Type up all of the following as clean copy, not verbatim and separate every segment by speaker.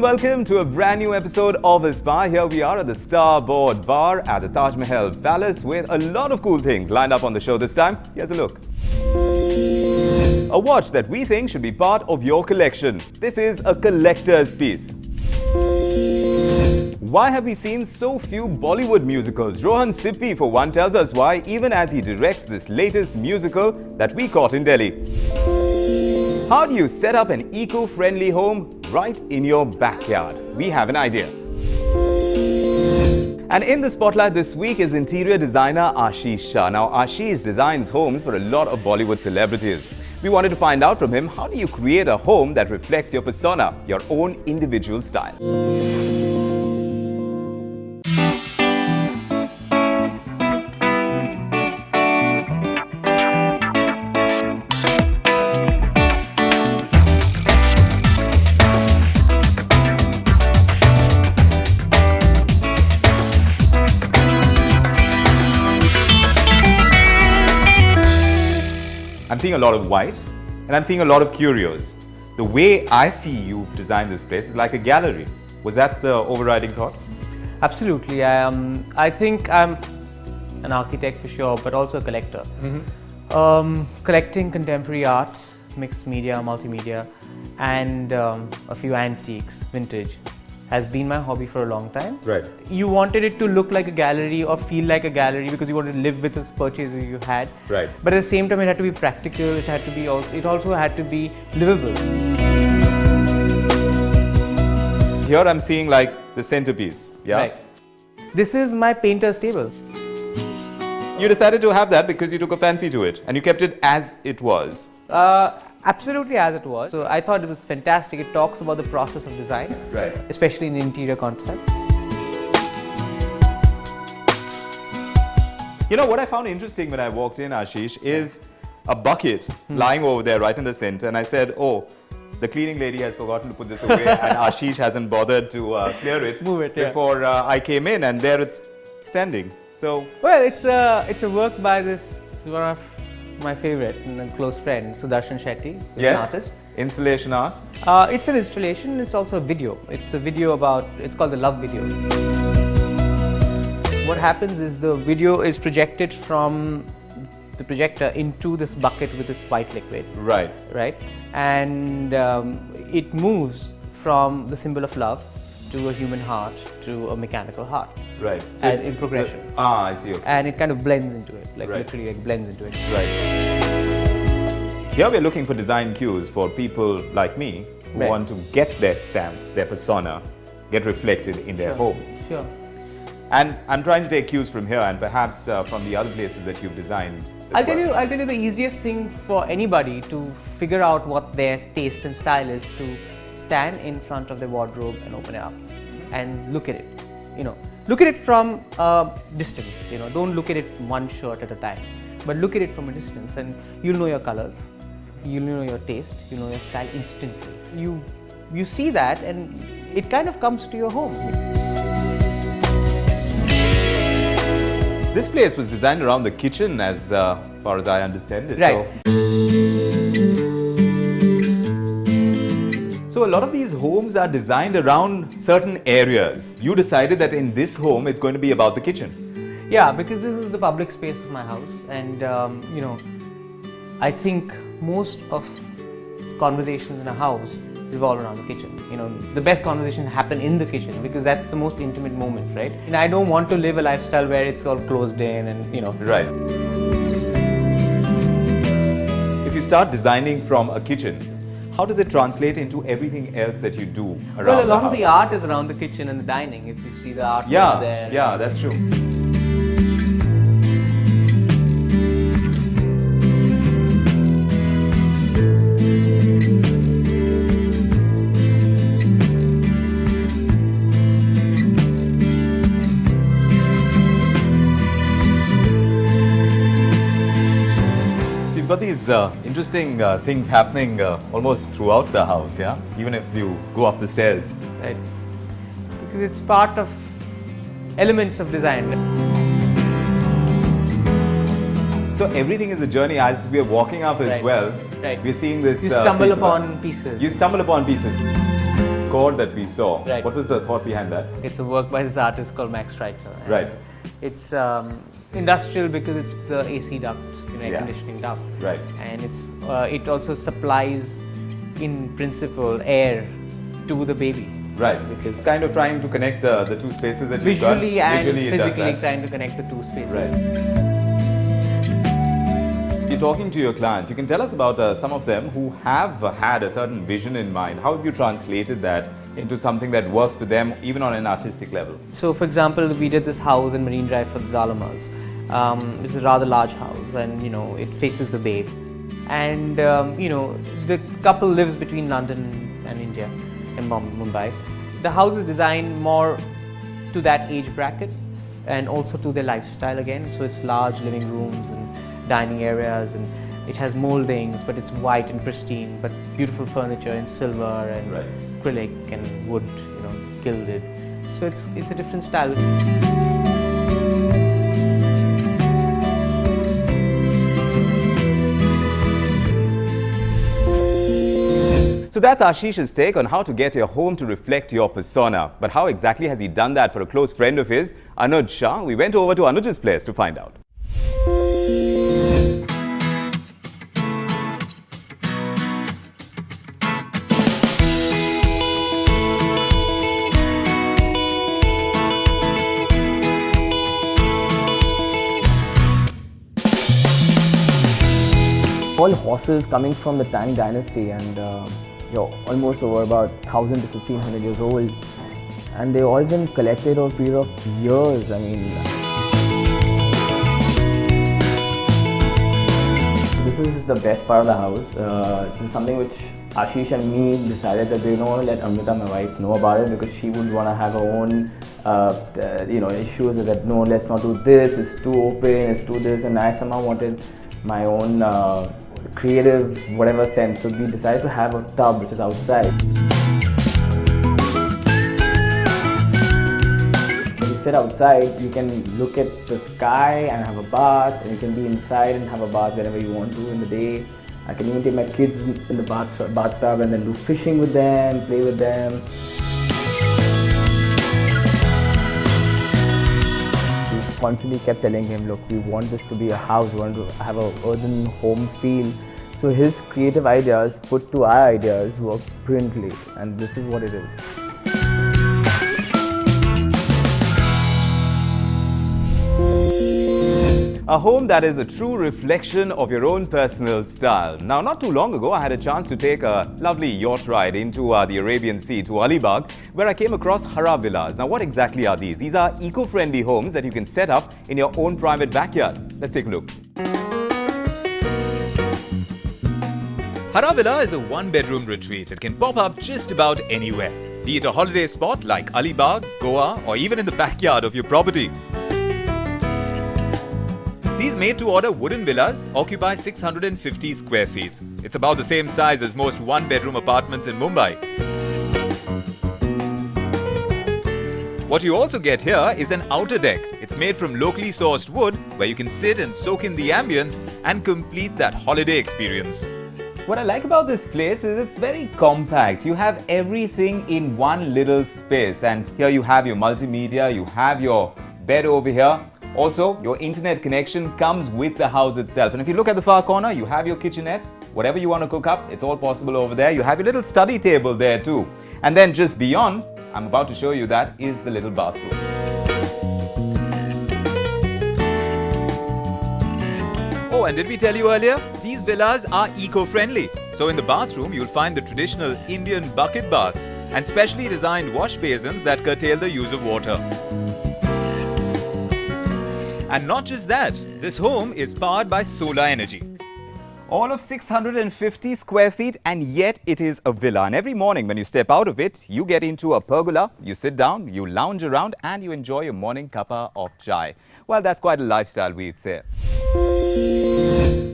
Speaker 1: and welcome to a brand new episode of Aspire. Here we are at the Starboard Bar at the Taj Mahal Palace with a lot of cool things lined up on the show this time. Here's a look. A watch that we think should be part of your collection. This is a collector's piece. Why have we seen so few Bollywood musicals? Rohan Sippy, for one, tells us why, even as he directs this latest musical that we caught in Delhi. How do you set up an eco-friendly home right in your backyard? We have an idea. And in the spotlight this week is interior designer Ashiesh Shah. Now, Ashish designs homes for a lot of Bollywood celebrities. We wanted to find out from him, how do you create a home that reflects your persona, your own individual style? I'm seeing a lot of white and I'm seeing a lot of curios. The way I see you've designed this place is like a gallery. Was that the overriding thought?
Speaker 2: Absolutely. I think I'm an architect for sure, but also a collector. Collecting contemporary art, mixed media, multimedia, and a few antiques, vintage, has been my hobby for a long time.
Speaker 1: Right.
Speaker 2: You wanted it to look like a gallery or feel like a gallery because you wanted to live with the purchases you had.
Speaker 1: Right.
Speaker 2: But at the same time, it had to be practical. It had to be also had to be livable.
Speaker 1: Here I'm seeing like the centerpiece. Yeah.
Speaker 2: Right. This is my painter's table.
Speaker 1: You decided to have that because you took a fancy to it and you kept it as it was.
Speaker 2: Absolutely as it was. So I thought it was fantastic. It talks about the process of design,
Speaker 1: Right.
Speaker 2: especially in the interior concept.
Speaker 1: You know what I found interesting when I walked in, Ashish, is a bucket lying over there right in the center, and I said, oh, the cleaning lady has forgotten to put this away and Ashish hasn't bothered to clear it,
Speaker 2: Move it, yeah.
Speaker 1: before I came in, and there it's standing. So,
Speaker 2: Well, it's a work by this one of my favorite and close friend, Sudarshan Shetty, who's an artist.
Speaker 1: Installation art.
Speaker 2: It's an installation. It's also a video. It's a video about. It's called the Love Video. What happens is the video is projected from the projector into this bucket with this white liquid.
Speaker 1: Right.
Speaker 2: Right, and it moves from the symbol of love to a human heart to a mechanical heart.
Speaker 1: Right. So
Speaker 2: And in progression.
Speaker 1: I see. Okay.
Speaker 2: And it kind of blends into it, like
Speaker 1: Right.
Speaker 2: literally like blends into it.
Speaker 1: Right. Here we're looking for design cues for people like me who
Speaker 2: Right.
Speaker 1: want to get their stamp, their persona, get reflected in their homes.
Speaker 2: Sure.
Speaker 1: And I'm trying to take cues from here and perhaps from the other places that you've designed.
Speaker 2: I'll tell you the easiest thing for anybody to figure out what their taste and style is to stand in front of their wardrobe and open it up and look at it. Look at it from a distance. Don't look at it one shirt at a time, but look at it from a distance, and you'll know your colors, you'll know your taste, you'll know your style instantly. You see that, and it kind of comes to your home.
Speaker 1: This place was designed around the kitchen, as far as I understand it.
Speaker 2: Right.
Speaker 1: So a lot of these homes are designed around certain areas. You decided that in this home, it's going to be about the kitchen.
Speaker 2: Yeah, because this is the public space of my house, and I think most of conversations in a house revolve around the kitchen. The best conversations happen in the kitchen because that's the most intimate moment, right? And I don't want to live a lifestyle where it's all closed in and
Speaker 1: Right. If you start designing from a kitchen, how does it translate into everything else that you do around
Speaker 2: Well, a lot
Speaker 1: the
Speaker 2: of the
Speaker 1: house?
Speaker 2: art is around the kitchen and the dining. If you see the art
Speaker 1: Yeah,
Speaker 2: there.
Speaker 1: yeah, that's true. Got these interesting things happening almost throughout the house, yeah? Even if you go up the stairs.
Speaker 2: Right. Because it's part of elements of design.
Speaker 1: So everything is a journey as we are walking up as
Speaker 2: Right.
Speaker 1: well.
Speaker 2: Right.
Speaker 1: We're seeing this.
Speaker 2: You stumble
Speaker 1: piece
Speaker 2: upon pieces.
Speaker 1: You stumble upon pieces. Decor that we saw.
Speaker 2: Right.
Speaker 1: What was the thought behind that?
Speaker 2: It's a work by this artist called Max Stryker.
Speaker 1: Right.
Speaker 2: It's industrial because it's the AC duct, air
Speaker 1: Yeah.
Speaker 2: conditioning duct.
Speaker 1: Right.
Speaker 2: And it also supplies, in principle, air to the baby.
Speaker 1: Right.
Speaker 2: Because
Speaker 1: It's kind of trying to connect the two spaces that you've
Speaker 2: visually
Speaker 1: got.
Speaker 2: and
Speaker 1: Visually it does
Speaker 2: physically
Speaker 1: that.
Speaker 2: trying to connect the two spaces.
Speaker 1: Right. You're talking to your clients. You can tell us about some of them who have had a certain vision in mind. How have you translated that into something that works for them, even on an artistic level?
Speaker 2: So, for example, we did this house in Marine Drive for the Dalamas. It's a rather large house, and it faces the bay. And the couple lives between London and India, in Mumbai. The house is designed more to that age bracket and also to their lifestyle again. So it's large living rooms and dining areas, and it has moldings, but it's white and pristine, but beautiful furniture in silver and
Speaker 1: Right.
Speaker 2: acrylic and wood, gilded. So it's a different style.
Speaker 1: So that's Ashish's take on how to get your home to reflect your persona. But how exactly has he done that for a close friend of his, Anuj Shah? We went over to Anuj's place to find out.
Speaker 3: All horses coming from the Tang dynasty, and you're almost over about 1000 to 1500 years old, and they've all been collected over a period of years. I mean, this is the best part of the house. It's something which Ashish and me decided that we don't want to let Amrita, my wife, know about it, because she would want to have her own issues that no, let's not do this, it's too open, it's too this, and I somehow wanted my own creative whatever sense. So we decided to have a tub which is outside. When you sit outside, you can look at the sky and have a bath, and you can be inside and have a bath whenever you want to in the day. I can even take my kids in the bathtub and then do fishing with them, play with them. Constantly kept telling him, look, we want this to be a house, we want to have an earthen home feel. So his creative ideas put to our ideas work brilliantly, and this is what it is.
Speaker 1: A home that is a true reflection of your own personal style. Now, not too long ago, I had a chance to take a lovely yacht ride into the Arabian Sea to Alibag, where I came across Hara Villas. Now, what exactly are these? These are eco-friendly homes that you can set up in your own private backyard. Let's take a look. Hara Villa is a one-bedroom retreat. It can pop up just about anywhere, be it a holiday spot like Alibag, Goa, or even in the backyard of your property. These made-to-order wooden villas occupy 650 square feet. It's about the same size as most one-bedroom apartments in Mumbai. What you also get here is an outer deck. It's made from locally sourced wood, where you can sit and soak in the ambience and complete that holiday experience. What I like about this place is it's very compact. You have everything in one little space, and here you have your multimedia, you have your bed over here. Also, your internet connection comes with the house itself. And if you look at the far corner, you have your kitchenette. Whatever you want to cook up, it's all possible over there. You have your little study table there too. And then just beyond, I'm about to show you, that is the little bathroom. Oh, and did we tell you earlier? These villas are eco-friendly. So in the bathroom, you'll find the traditional Indian bucket bath and specially designed wash basins that curtail the use of water. And not just that, this home is powered by solar energy. All of 650 square feet, and yet it is a villa. And every morning when you step out of it, you get into a pergola, you sit down, you lounge around, and you enjoy your morning cuppa of chai. Well, that's quite a lifestyle, we'd say.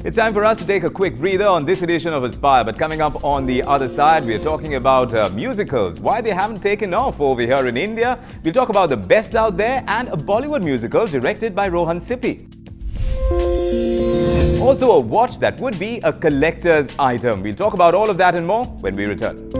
Speaker 1: It's time for us to take a quick breather on this edition of Aspire. But coming up on the other side, we're talking about musicals, why they haven't taken off over here in India. We'll talk about the best out there and a Bollywood musical directed by Rohan Sippy. Also a watch that would be a collector's item. We'll talk about all of that and more when we return.